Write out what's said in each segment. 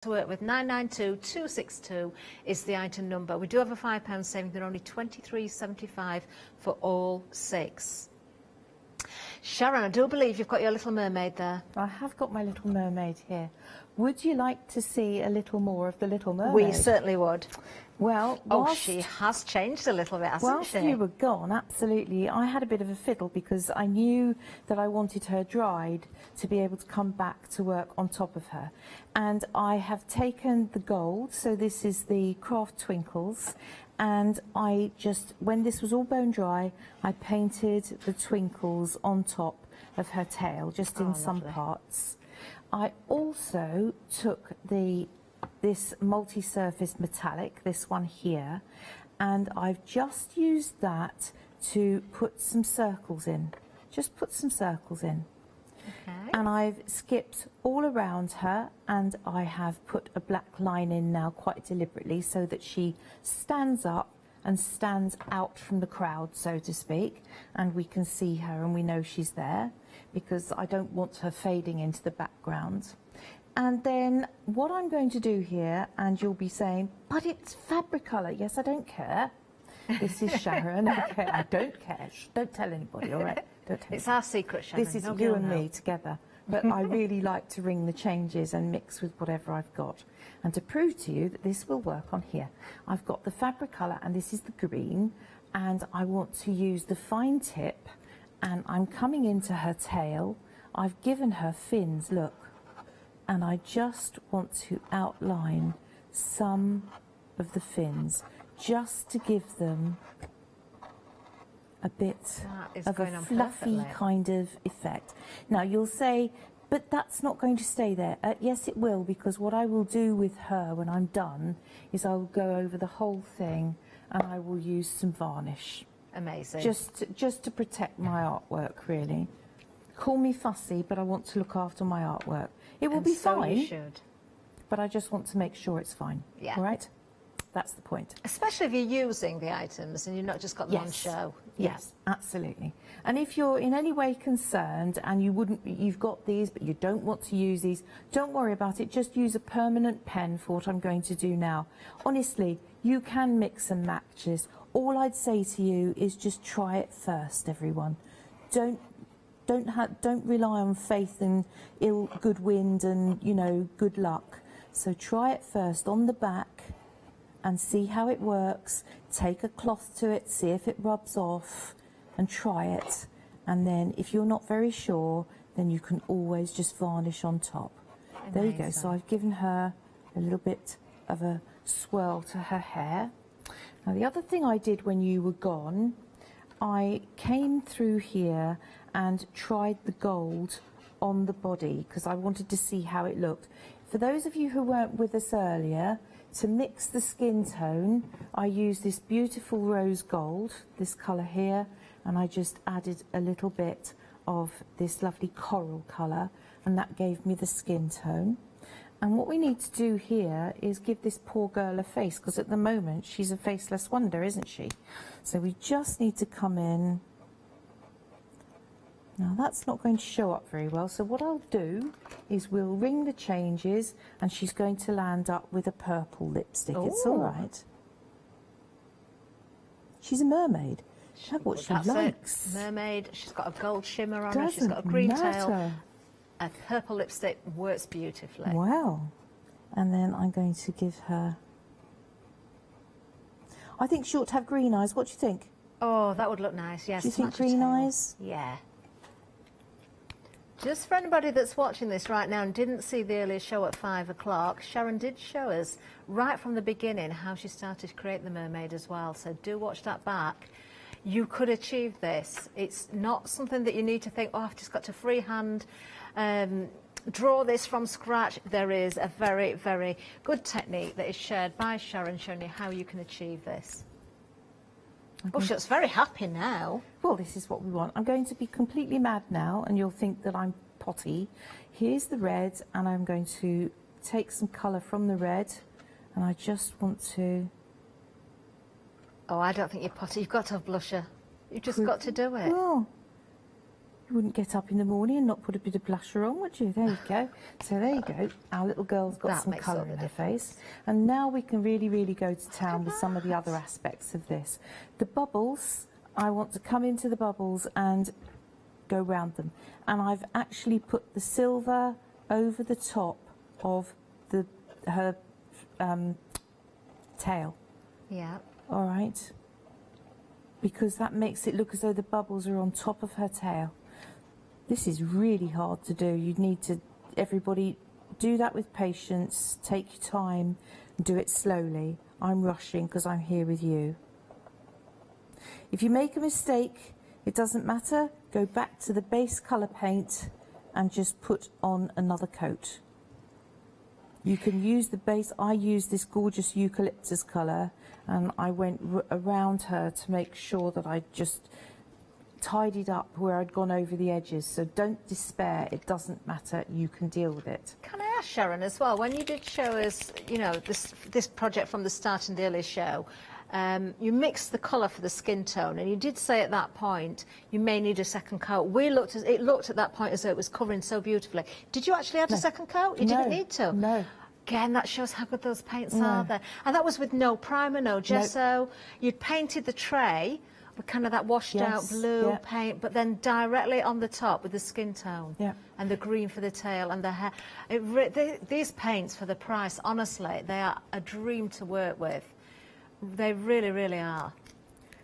to work with. 992262 is the item number. We do have a £5 saving. They're only £23.75 for all 6. Sharon, I do believe you've got your Little Mermaid there. I have got my Little Mermaid here. Would you like to see a little more of the Little Mermaid? We certainly would. Well, oh, she has changed a little bit, hasn't she? Whilst you were gone, absolutely, I had a bit of a fiddle because I knew that I wanted her dried to be able to come back to work on top of her. And I have taken the gold, so this is the Craft Twinkles, and I just, when this was all bone dry, I painted the twinkles on top of her tail, just in some parts. I also took this multi-surface metallic, this one here, and I've just used that to put some circles in. Just put some circles in. Okay. And I've skipped all around her, and I have put a black line in now quite deliberately so that she stands up and stands out from the crowd, so to speak, and we can see her and we know she's there because I don't want her fading into the background. And then what I'm going to do here, and you'll be saying, but it's fabric colour. Yes, I don't care. This is Sharon. Okay, I don't care. Shh, don't tell anybody, all right? Don't tell it's our secret, Sharon. This is you and me together. But I really like to ring the changes and mix with whatever I've got. And to prove to you that this will work on here, I've got the fabric colour, and this is the green, and I want to use the fine tip, and I'm coming into her tail. I've given her fins, look. And I just want to outline some of the fins, just to give them a bit of a fluffy kind of effect. Now you'll say, but that's not going to stay there. Yes, it will, because what I will do with her when I'm done is I will go over the whole thing and I will use some varnish. Amazing. Just to protect my artwork, really. Call me fussy, but I want to look after my artwork. It will be fine. You should. But I just want to make sure it's fine. Yeah. All right? That's the point. Especially if you're using the items and you've not just got them on show. Yes, absolutely. And if you're in any way concerned and you've got these but you don't want to use these, don't worry about it. Just use a permanent pen for what I'm going to do now. Honestly, you can mix and match this. All I'd say to you is just try it first, everyone. Don't rely on faith and good wind and, you know, good luck. So try it first on the back and see how it works. Take a cloth to it, see if it rubs off, and try it. And then if you're not very sure, then you can always just varnish on top. Amazing. There you go. So I've given her a little bit of a swirl to her hair. Now the other thing I did when you were gone, I came through here and tried the gold on the body because I wanted to see how it looked. For those of you who weren't with us earlier, to mix the skin tone, I used this beautiful rose gold, this colour here, and I just added a little bit of this lovely coral colour, and that gave me the skin tone. And what we need to do here is give this poor girl a face, because at the moment she's a faceless wonder, isn't she? So we just need to come in. Now that's not going to show up very well, so what I'll do is we'll ring the changes and she's going to land up with a purple lipstick. Ooh. It's all right. She's a mermaid. That's what she likes. It. Mermaid, she's got a gold shimmer on her, she's got a green tail. A purple lipstick works beautifully. Wow. And then I'm going to give her... I think she ought to have green eyes. What do you think? Oh, that would look nice, yes. Do you think green eyes? Yeah. Just for anybody that's watching this right now and didn't see the earlier show at 5 o'clock, Sharon did show us right from the beginning how she started to create the mermaid as well. So do watch that back. You could achieve this. It's not something that you need to think, oh, I've just got to freehand draw this from scratch. There is a very, very good technique that is shared by Sharon showing you how you can achieve this. Oh, she looks very happy now. Well, this is what we want. I'm going to be completely mad now, and you'll think that I'm potty. Here's the red, and I'm going to take some colour from the red, and I just want to... Oh, I don't think you're potty. You've got to have blusher. You've just got to do it. Oh. You wouldn't get up in the morning and not put a bit of blusher on, would you? There you go. So there you go. Our little girl's got That some makes all colour the in her difference. face. And now we can really go to town with some of the other aspects of this. The bubbles, I want to come into the bubbles and go round them. And I've actually put the silver over the top of her tail. Yeah. All right. Because that makes it look as though the bubbles are on top of her tail. This is really hard to do. You need to, everybody, do that with patience, take your time, and do it slowly. I'm rushing because I'm here with you. If you make a mistake, it doesn't matter. Go back to the base colour paint and just put on another coat. You can use the base. I used this gorgeous eucalyptus colour, and I went around her to make sure that I just tidied up where I'd gone over the edges. So don't despair, it doesn't matter, you can deal with it. Can I ask Sharon as well, when you did show us, you know, this project from the start in the early show, you mixed the colour for the skin tone, and you did say at that point you may need a second coat. It looked at that point as though it was covering so beautifully. Did you actually add a second coat? You didn't need to? No. Again, that shows how good those paints are there. And that was with no primer, no gesso. You'd painted the tray with kind of that washed out blue paint, but then directly on the top with the skin tone and the green for the tail and the hair. These paints for the price, honestly, they are a dream to work with. They really are.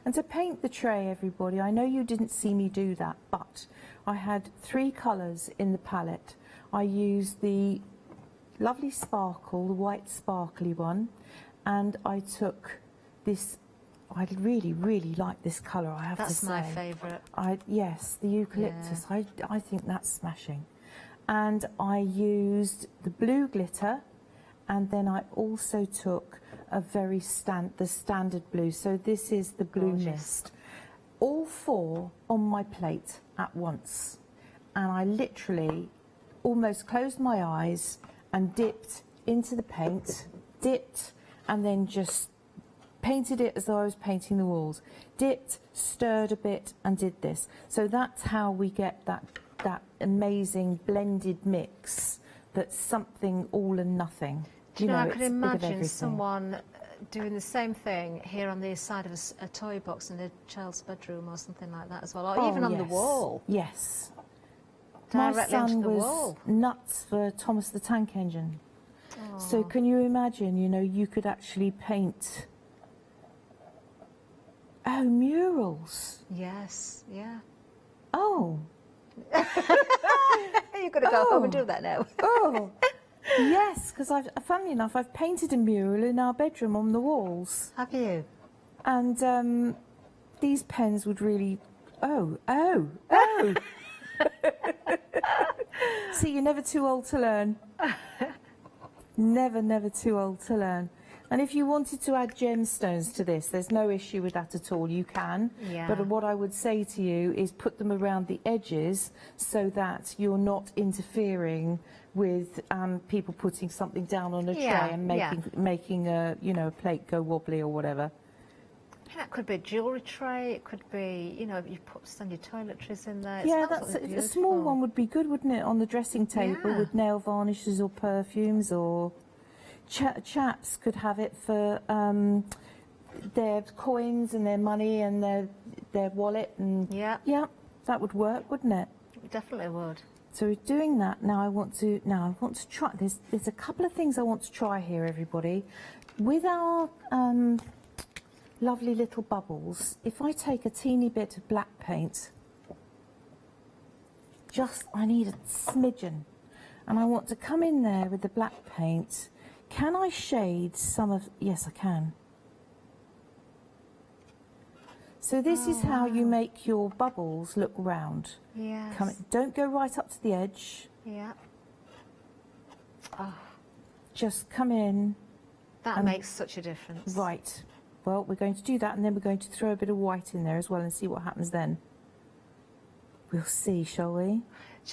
And to paint the tray, everybody, I know you didn't see me do that, but I had 3 colours in the palette. I used the lovely sparkle, the white sparkly one, and I took this, I really like this colour, I have to say. That's my favourite. Yes, the eucalyptus, I think that's smashing. And I used the blue glitter, and then I also took a very the standard blue. So this is the blue mist. All 4 on my plate at once. And I literally almost closed my eyes and dipped into the paint, and then just painted it as though I was painting the walls. Dipped, stirred a bit, and did this. So that's how we get that amazing blended mix that's something all and nothing. Do you know, I could imagine someone doing the same thing here on the side of a toy box in a child's bedroom or something like that as well, or even on the wall. Yes. Directly My son onto the was wall. nuts for Thomas the Tank Engine. So can you imagine, you know, you could actually paint, murals. Yes, yeah. Oh. You're going to go home and do that now. Oh. Yes, because funnily enough, I've painted a mural in our bedroom on the walls. Have you? And these pens would really, See, you're never too old to learn. Never too old to learn. And if you wanted to add gemstones to this, there's no issue with that at all. You can. Yeah. But what I would say to you is put them around the edges so that you're not interfering with people putting something down on a tray and making a a plate go wobbly or whatever. That could be a jewellery tray. It could be, you know, you send your toiletries in there. It's a small one would be good, wouldn't it, on the dressing table with nail varnishes or perfumes, or chaps could have it for their coins and their money and their wallet, and that would work, wouldn't it? It definitely would. So we're doing that now. I want to try. There's a couple of things I want to try here, everybody, with our lovely little bubbles. If I take a teeny bit of black paint, I need a smidgen, and I want to come in there with the black paint. Can I shade some of? Yes, I can. So this is how you make your bubbles look round. Yes. Don't go right up to the edge. Yeah. Just come in. That makes such a difference. Right. Well, we're going to do that, and then we're going to throw a bit of white in there as well and see what happens then. We'll see, shall we?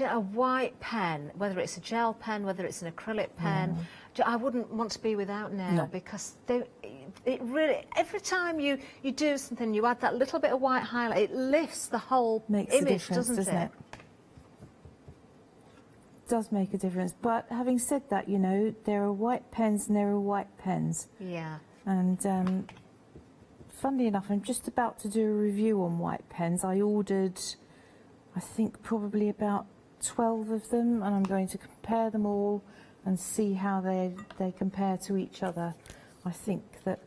A white pen, whether it's a gel pen, whether it's an acrylic pen, I wouldn't want to be without now, because it really, every time you do something, you add that little bit of white highlight, it lifts the whole image, doesn't it? does make a difference. But having said that, you know, there are white pens and there are white pens. Yeah. And funnily enough, I'm just about to do a review on white pens. I ordered, I think, probably about 12 of them, and I'm going to compare them all and see how they compare to each other. I think that,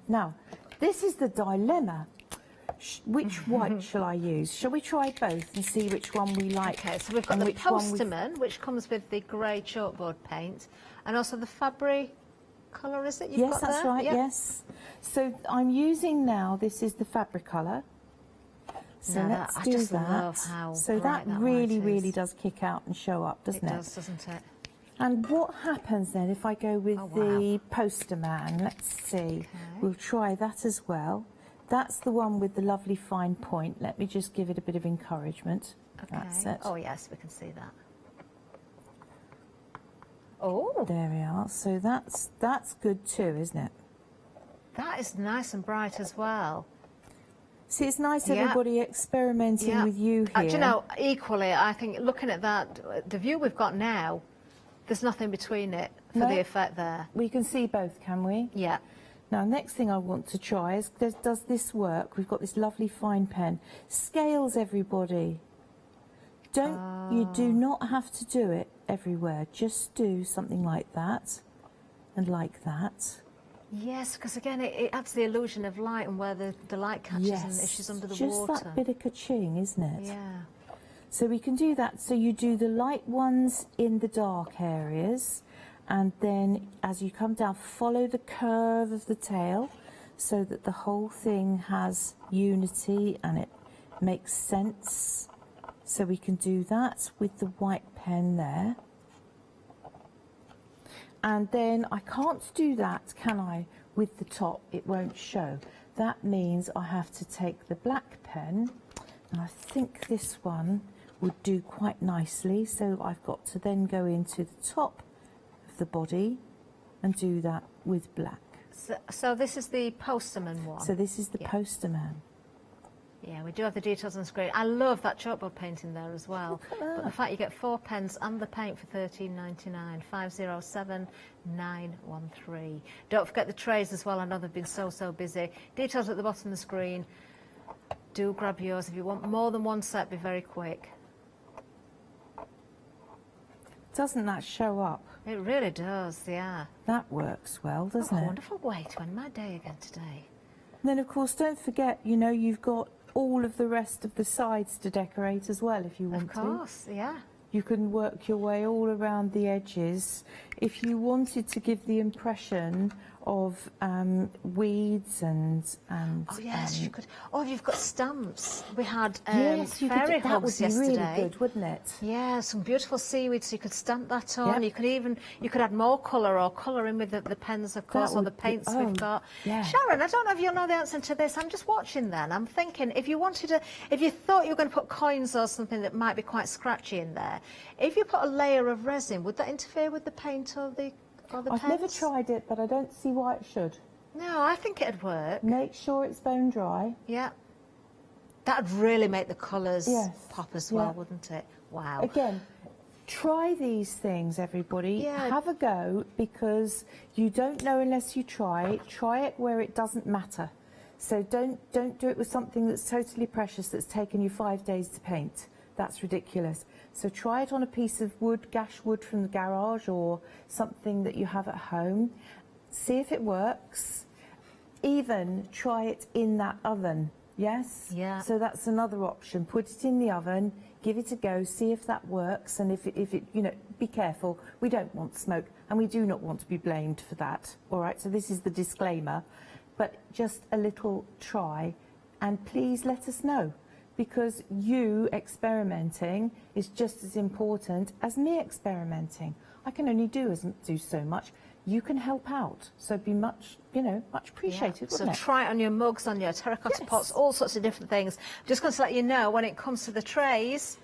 now, this is the dilemma. Which white shall I use? Shall we try both and see which one we like? Okay, so we've got the Postman, which comes with the grey chalkboard paint, and also the Fabry colour, is it? You've yes, got that's there? right, Yep. yes. So I'm using now, this is the fabric colour. So No, let's I do just that. love how so bright that that really, white really is. does kick out and show up, doesn't it? It does, doesn't it? And what happens then if I go with Oh, the Poster Man? Let's see. Okay. We'll try that as well. That's the one with the lovely fine point. Let me just give it a bit of encouragement. Okay. That's it. Oh, yes, we can see that. Oh, There we are. So that's good too, isn't it? that is nice and bright as well. See, it's nice Yeah. everybody experimenting Yeah. with you here. Do you know, equally, I think looking at that, the view we've got now, there's nothing between it for No. the effect there. We can see both, can we? Yeah. Now, next thing I want to try is, does this work? We've got this lovely fine pen. Scales, everybody. You do not have to do it everywhere. Just do something like that and like that. Yes, because again, it adds the illusion of light and where the light catches and if she's under the just water. that bit of ka-ching, isn't it? Yeah. So we can do that. So you do the light ones in the dark areas, and then as you come down, follow the curve of the tail so that the whole thing has unity and it makes sense. So we can do that with the white pen there. And then I can't do that, can I, with the top? It won't show. That means I have to take the black pen, and I think this one would do quite nicely. So I've got to then go into the top of the body and do that with black. So this is the Posterman one. So this is the Yeah. Poster Man. Yeah, we do have the details on the screen. I love that chalkboard painting there as well. But the fact you get 4 pens and the paint for $13.99, 507913. Don't forget the trays as well. I know they've been so busy. Details at the bottom of the screen. Do grab yours. If you want more than one set, be very quick. Doesn't that show up? It really does, yeah. That works well, doesn't Oh, a it? wonderful way to end my day again today. Then, of course, don't forget, you know, you've got all of the rest of the sides to decorate as well if you want to. Of course, yeah. You can work your way all around the edges. If you wanted to give the impression of weeds and Oh yes, you could. Oh, you've got stamps. We had yes, you fairy could, that hugs would be yesterday. really good, wouldn't it? Yeah, some beautiful seaweed, so you could stamp that on. Yep. You could add more colour or colour in with the pens, of course, or would the be- paints oh, we've got. yeah. Sharon, I don't know if you'll know the answer to this. I'm just watching then. I'm thinking if you thought you were going to put coins or something that might be quite scratchy in there, if you put a layer of resin, would that interfere with the paint or the I've pens? never tried it, but I don't see why it should. No, I think it'd work. Make sure it's bone dry. Yeah. That'd really make the colours Yes. pop as well, Yeah. wouldn't it? Wow. Again, try these things, everybody. Yeah. Have a go, because you don't know unless you try. Try it where it doesn't matter. So don't do it with something that's totally precious that's taken you 5 days to paint. That's ridiculous. So try it on a piece of wood, gash wood from the garage, or something that you have at home. See if it works. Even try it in that oven. Yes? Yeah. So that's another option. Put it in the oven, give it a go, see if that works, and if it, you know, be careful. We don't want smoke, and we do not want to be blamed for that. All right, so this is the disclaimer. But just a little try, and please let us know, because you experimenting is just as important as me experimenting. I can only do so much. You can help out, so be much appreciated, So wouldn't it? try it on your mugs, on your terracotta Yes. pots, all sorts of different things. Just going to let you know, when it comes to the trays,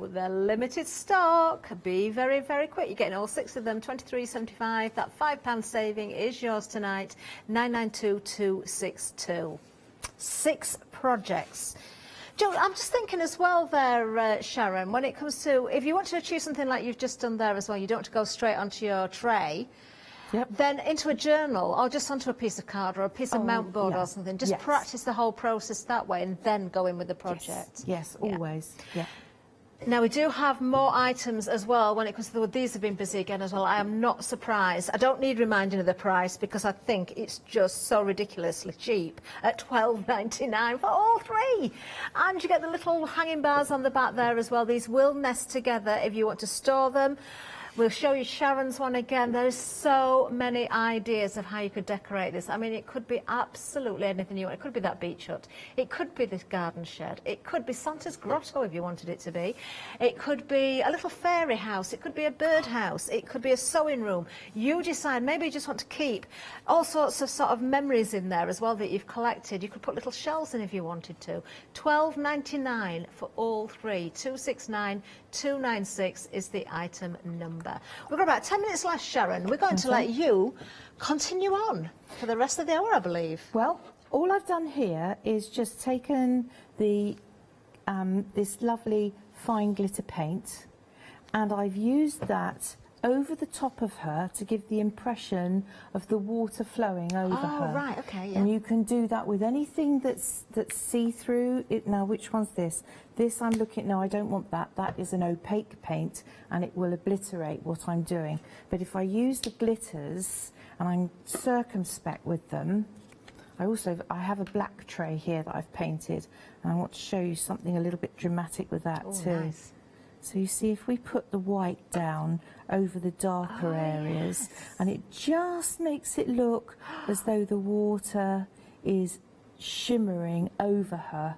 they're limited stock. Be very, very quick. You're getting all 6 of them, £23.75. That £5 saving is yours tonight, 992 262. 6 projects. I'm just thinking as well there, Sharon, when it comes to, if you want to achieve something like you've just done there as well, you don't want to go straight onto your tray, then into a journal or just onto a piece of card or a piece of mount board or something. Just practice the whole process that way and then go in with the project. Yes, always. Yeah. Now, we do have more items as well when it comes to these have been busy again as well. I am not surprised. I don't need reminding of the price because I think it's just so ridiculously cheap at $12.99 for all three. And you get the little hanging bars on the back there as well. These will nest together if you want to store them. We'll show you Sharon's one again. There's so many ideas of how you could decorate this. I mean, it could be absolutely anything you want. It could be that beach hut. It could be this garden shed. It could be Santa's grotto if you wanted it to be. It could be a little fairy house. It could be a bird house. It could be a sewing room. You decide. Maybe you just want to keep all sorts of sort of memories in there as well that you've collected. You could put little shells in if you wanted to. $12.99 for all three. 269-296 is the item number. We've got about 10 minutes left, Sharon. We're going to let you continue on for the rest of the hour, I believe. Well, all I've done here is just taken the this lovely fine glitter paint, and I've used that over the top of her to give the impression of the water flowing over her. Oh, right, okay, yeah. And you can do that with anything that's see-through. Now, which one's this? This I'm looking, no, I don't want that. That is an opaque paint, and it will obliterate what I'm doing. But if I use the glitters, and I'm circumspect with them, I have a black tray here that I've painted, and I want to show you something a little bit dramatic with that too. Nice. So you see, if we put the white down over the darker areas, and it just makes it look as though the water is shimmering over her.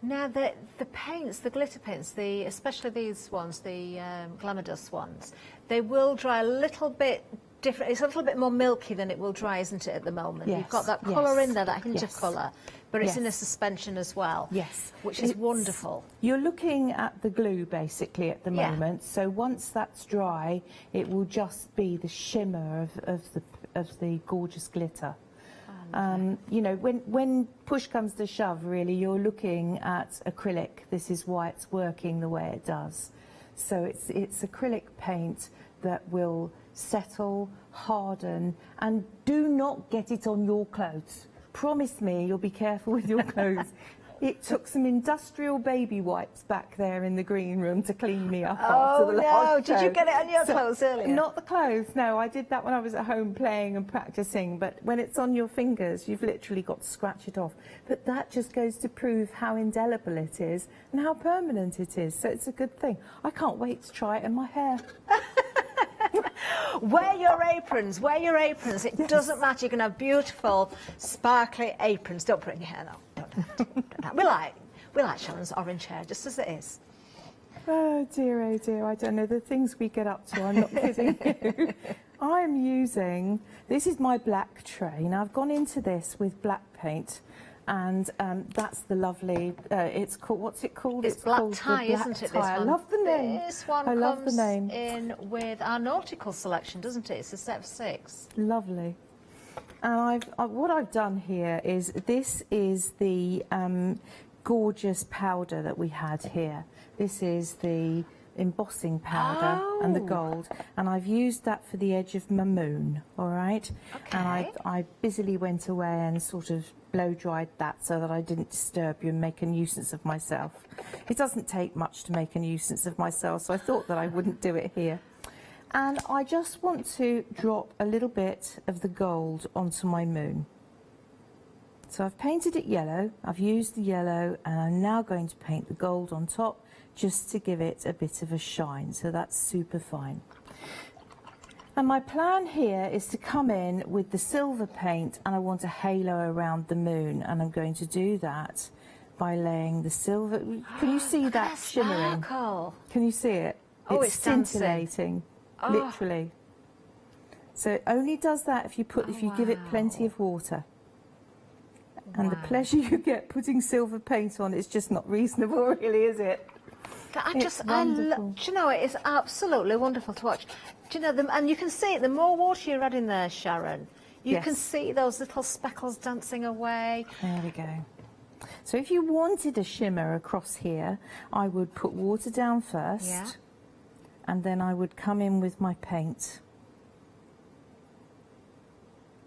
Now, the paints, the glitter paints, especially these ones, the Glamour Dust ones, they will dry a little bit different. It's a little bit more milky than it will dry, isn't it, at the moment? Yes, You've got that colour in there, that hint yes, of colour, but it's yes, in a suspension as well. Yes. Which is wonderful. You're looking at the glue, basically, at the Yeah. moment. So once that's dry, it will just be the shimmer of the gorgeous glitter. You know, when push comes to shove, really, you're looking at acrylic. This is why it's working the way it does. So it's acrylic paint that will settle, harden, and do not get it on your clothes. Promise me you'll be careful with your clothes. It took some industrial baby wipes back there in the green room to clean me up after the last show. Did you get it on your clothes earlier? Not the clothes, no. I did that when I was at home playing and practicing, but when it's on your fingers, you've literally got to scratch it off. But that just goes to prove how indelible it is and how permanent it is, so it's a good thing. I can't wait to try it in my hair. Wear your aprons, wear your aprons. It doesn't matter. You can have beautiful, sparkly aprons. Don't put it in your hair, though. Don't do that. We like Sharon's orange hair, just as it is. Oh dear, I don't know the things we get up to. I'm not kidding you. I'm using, this is my black tray. Now I've gone into this with black paint, and that's the lovely, it's called, what's it called? It's black called tie, isn't it, this one? I love the name. This one I love the comes name. in with our nautical selection, doesn't it? It's a set of 6. Lovely. And what I've done here is, this is the gorgeous powder that we had here. This is the embossing powder and the gold, and I've used that for the edge of my moon, all right? Okay. And I busily went away and sort of blow dried that so that I didn't disturb you and make a nuisance of myself. It doesn't take much to make a nuisance of myself, so I thought that I wouldn't do it here. And I just want to drop a little bit of the gold onto my moon. So I've painted it yellow, I've used the yellow, and I'm now going to paint the gold on top just to give it a bit of a shine, so that's super fine. And my plan here is to come in with the silver paint, and I want a halo around the moon, and I'm going to do that by laying the silver. Can you see that shimmering? Sparkle. Can you see it? Oh, it's dancing. Scintillating, literally. So it only does that if you give it plenty of water. And the pleasure you get putting silver paint on is just not reasonable, really, is it? Do you know, it is absolutely wonderful to watch. Do you know, and you can see it, the more water you add in there, Sharon, you can see those little speckles dancing away. There we go. So if you wanted a shimmer across here, I would put water down first, Yeah. and then I would come in with my paint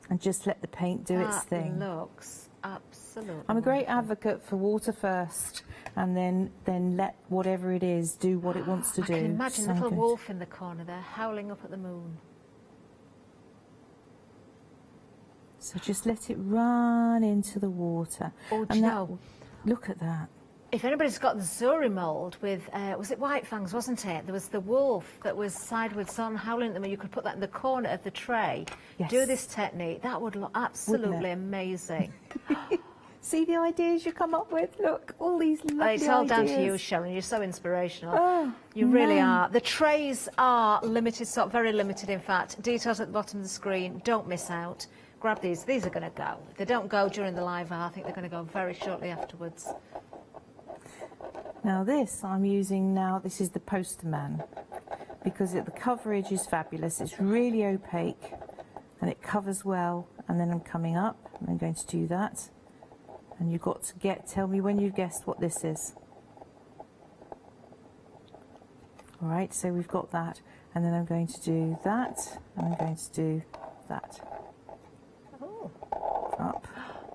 and just let the paint do its thing. That looks absolutely I'm a great wonderful. advocate for water first, and then let whatever it is do what it wants to do. I can imagine So the little good. wolf in the corner there, howling up at the moon. So just let it run into the water. Oh, do and you that, know, look at that. if anybody's got the Zuri mould with, was it White Fangs, wasn't it? There was the wolf that was sideways on howling at them, and you could put that in the corner of the tray. Yes. Do this technique. That would look absolutely it? amazing. See the ideas you come up with? Look, all these lovely ideas. It's all down to you, Sharon. You're so inspirational. Oh, You really no. are. The trays are limited, so very limited, in fact. Details at the bottom of the screen. Don't miss out. Grab these. These are going to go. If they don't go during the live hour, I think they're going to go very shortly afterwards. Now this I'm using now, this is the Poster Man, because the coverage is fabulous. It's really opaque and it covers well. And then I'm coming up and I'm going to do that. And you've got to tell me when you've guessed what this is. All right, so we've got that. And then I'm going to do that, and I'm going to do that. Oh. Up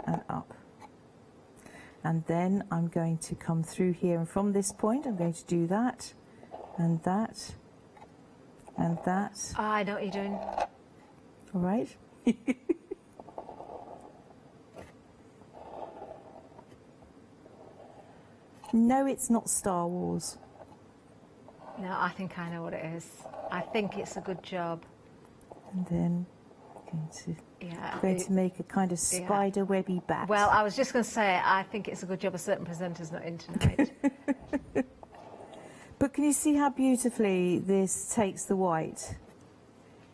and up. And then I'm going to come through here, and from this point I'm going to do that and that and that. I know what you're doing. All right. No, it's not Star Wars. No, I think I know what it is. I think it's a good job. And then Yeah. going to make a kind of Yeah. spider webby bat. Well, I was just going to say, I think it's a good job a certain presenter's not in tonight. But can you see how beautifully this takes the white?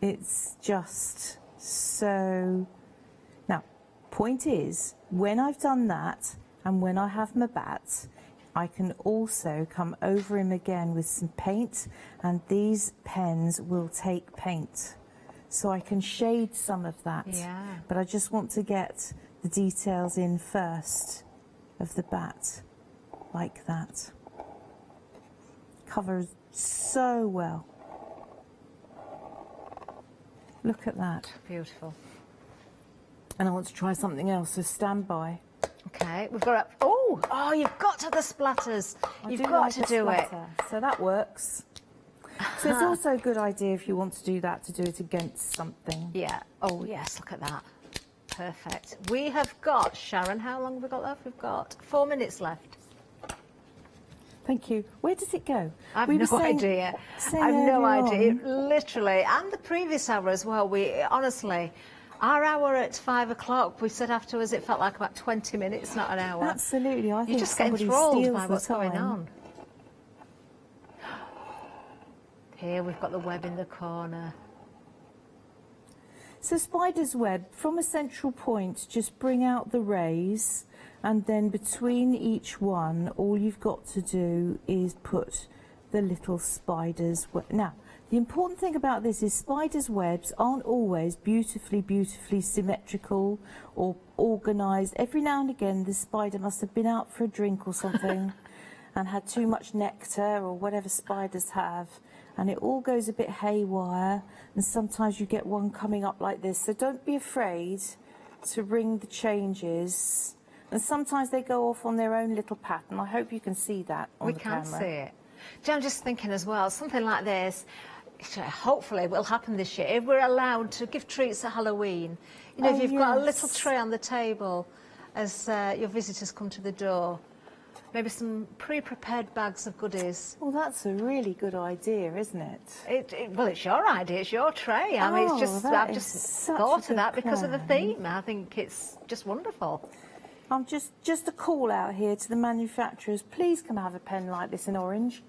It's just so... Now, point is, when I've done that and when I have my bats, I can also come over him again with some paint, and these pens will take paint. So I can shade some of that. Yeah. But I just want to get the details in first of the bat, like that. Covers so well. Look at that. Beautiful. And I want to try something else, so stand by. Okay, we've got... Oh, you've got to have the splatters. You've got to do it. So that works. So it's also a good idea if you want to do that, to do it against something. Yeah. Oh, yes, look at that. Perfect. We have got, Sharon, how long have we got left? We've got 4 minutes left. Thank you. Where does it go? I've no idea. I've no idea. Literally, and the previous hour as well. We honestly, our hour at 5 o'clock, we said afterwards it felt like about 20 minutes, not an hour. Absolutely. I think You're just getting somebody enthralled steals by the what's going time. on. Here we've got the web in the corner. So spider's web, from a central point, just bring out the rays, and then between each one, all you've got to do is put the little spider's web. Now, the important thing about this is spiders' webs aren't always beautifully symmetrical or organised. Every now and again, the spider must have been out for a drink or something and had too much nectar, or whatever spiders have. And it all goes a bit haywire, and sometimes you get one coming up like this. So don't be afraid to ring the changes. And sometimes they go off on their own little pattern. I hope you can see that on the camera. We can see it. I'm just thinking as well, something like this, hopefully will happen this year. If we're allowed to give treats at Halloween, you know, if you've got a little tray on the table as your visitors come to the door, maybe some pre-prepared bags of goodies. Well, that's a really good idea, isn't it? Well, it's your idea, it's your tray. I mean, it's just, I've just thought of that because of the theme. I think it's just wonderful. I'm just a call out here to the manufacturers. Please come have a pen like this in orange.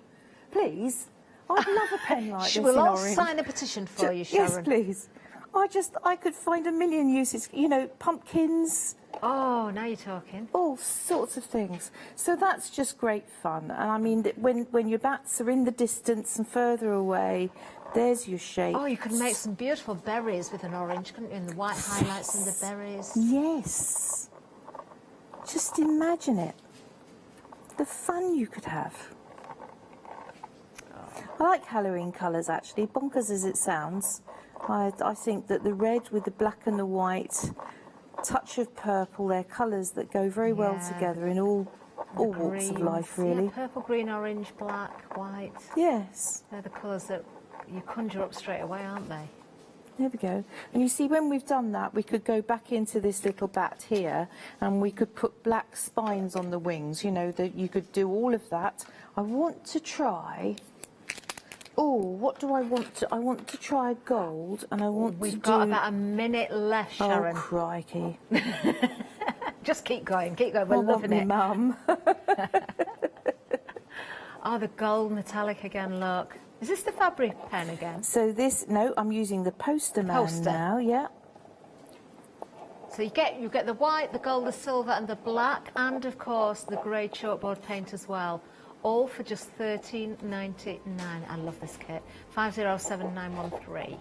Please. I'd love a pen like this in orange. We'll all sign a petition for you, Sharon. Yes, please. I could find a million uses, you know, pumpkins. Oh, now you're talking. All sorts of things. So that's just great fun. And I mean, when your bats are in the distance and further away, there's your shape. Oh, you could make some beautiful berries with an orange, couldn't you? And the white highlights and the berries. Yes. Just imagine it. the fun you could have. I like Halloween colours actually, bonkers as it sounds. I think that the red with the black and the white, touch of purple, they're colours that go very well together in all walks of life, really. Yeah, purple, green, orange, black, white. Yes. They're the colours that you conjure up straight away, aren't they? There we go. And you see, when we've done that, we could go back into this little bat here and we could put black spines on the wings, you know, that you could do all of that. I want to try... Oh, what do I want to... I want to try gold, and I want We've got about a minute left, Sharon. Oh, crikey. Just keep going, we're loving it. Mum. Oh, the gold metallic again, look. Is this the fabric pen again? So this, no, I'm using the poster man now, yeah. So you get the white, the gold, the silver and the black, and of course the grey chalkboard paint as well. All for just $13.99. I love this kit. 507913.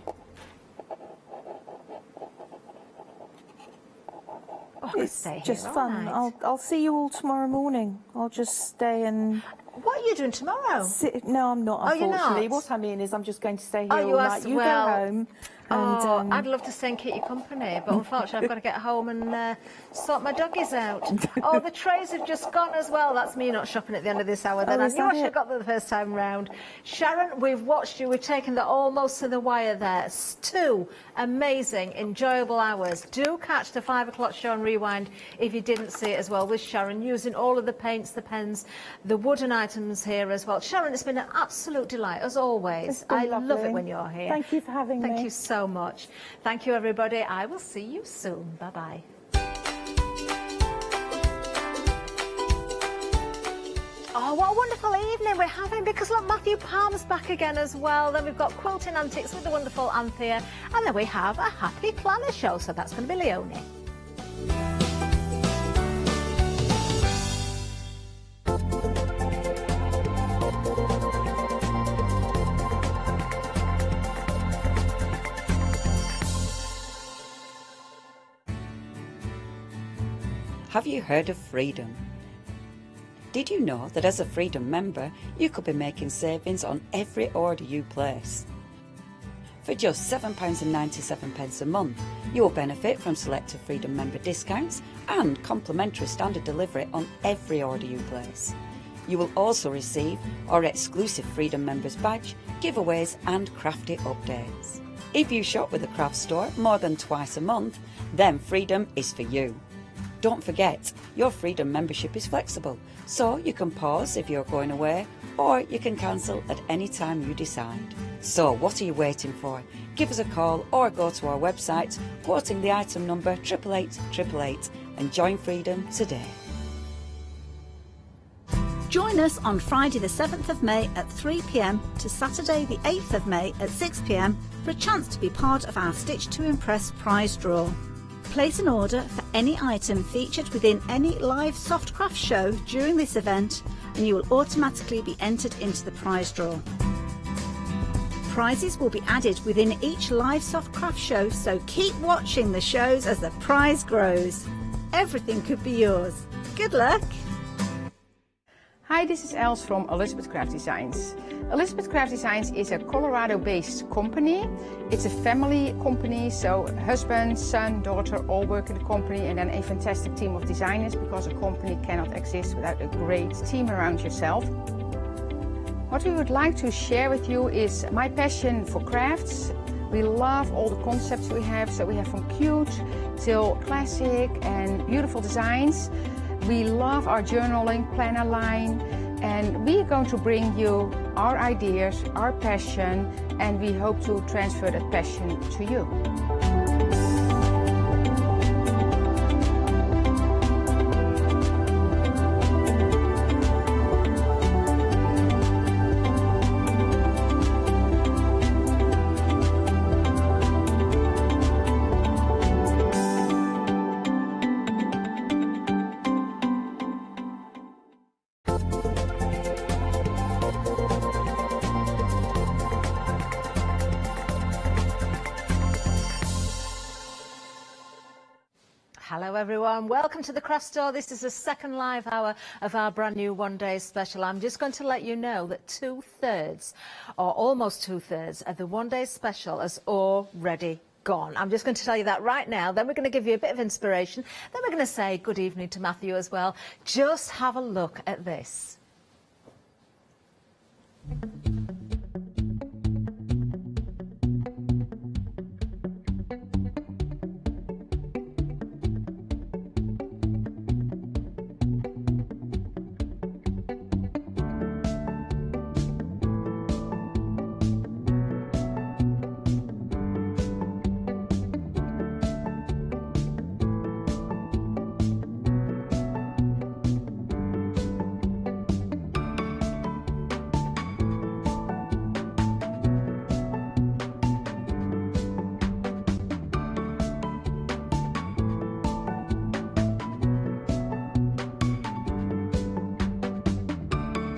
Oh, It's just fun. I'll see you all tomorrow morning. I'll just stay and... What are you doing tomorrow? No, I'm not, unfortunately. Oh, you're not? What I mean is I'm just going to stay here Oh, all night. You go home. And, I'd love to stay and keep you company, but unfortunately I've got to get home and sort my doggies out. Oh, the trays have just gone as well. That's me not shopping at the end of this hour. Then I knew I should have got them the first time round. Sharon, we've watched you. We've taken that almost to the wire there. It's 2 amazing, enjoyable hours. Do catch the 5 o'clock show and rewind if you didn't see it as well with Sharon, using all of the paints, the pens, the wooden items here as well. Sharon, it's been an absolute delight as always. I love it when you're here. Thank you for having me. Thank you so much. Thank you, everybody. I will see you soon. Bye-bye. Oh, what a wonderful evening we're having, because look, Matthew Palm's back again as well. Then we've got Quilting Antics with the wonderful Anthea, and then we have a Happy Planner show, so that's going to be Leonie. Have you heard of Freedom? Did you know that as a Freedom member, you could be making savings on every order you place? For just £7.97 a month, you will benefit from selected Freedom member discounts and complimentary standard delivery on every order you place. You will also receive our exclusive Freedom members badge, giveaways and crafty updates. If you shop with the craft store more than twice a month, then Freedom is for you. Don't forget, your Freedom membership is flexible, so you can pause if you're going away, or you can cancel at any time you decide. So what are you waiting for? Give us a call or go to our website, quoting the item number 88888, and join Freedom today. Join us on Friday the 7th of May at 3 p.m. to Saturday the 8th of May at 6 p.m. for a chance to be part of our Stitch to Impress prize draw. Place an order for any item featured within any live Softcraft show during this event and you will automatically be entered into the prize draw. Prizes will be added within each live Softcraft show, so keep watching the shows as the prize grows. Everything could be yours. Good luck! Hi, this is Els from Elizabeth Craft Designs. Elizabeth Craft Designs is a Colorado-based company. It's a family company, so husband, son, daughter all work in the company, and then a fantastic team of designers, because a company cannot exist without a great team around yourself. What we would like to share with you is my passion for crafts. We love all the concepts we have, so we have from cute till classic and beautiful designs. We love our journaling planner line, and we are going to bring you our ideas, our passion, and we hope to transfer that passion to you. Hello everyone, welcome to the craft store. This is the second live hour of our brand new one-day special. I'm just going to let you know that 2/3, or almost 2/3, of the one-day special has already gone. I'm just going to tell you that right now. Then we're going to give you a bit of inspiration. Then we're going to say good evening to Matthew as well. Just have a look at this.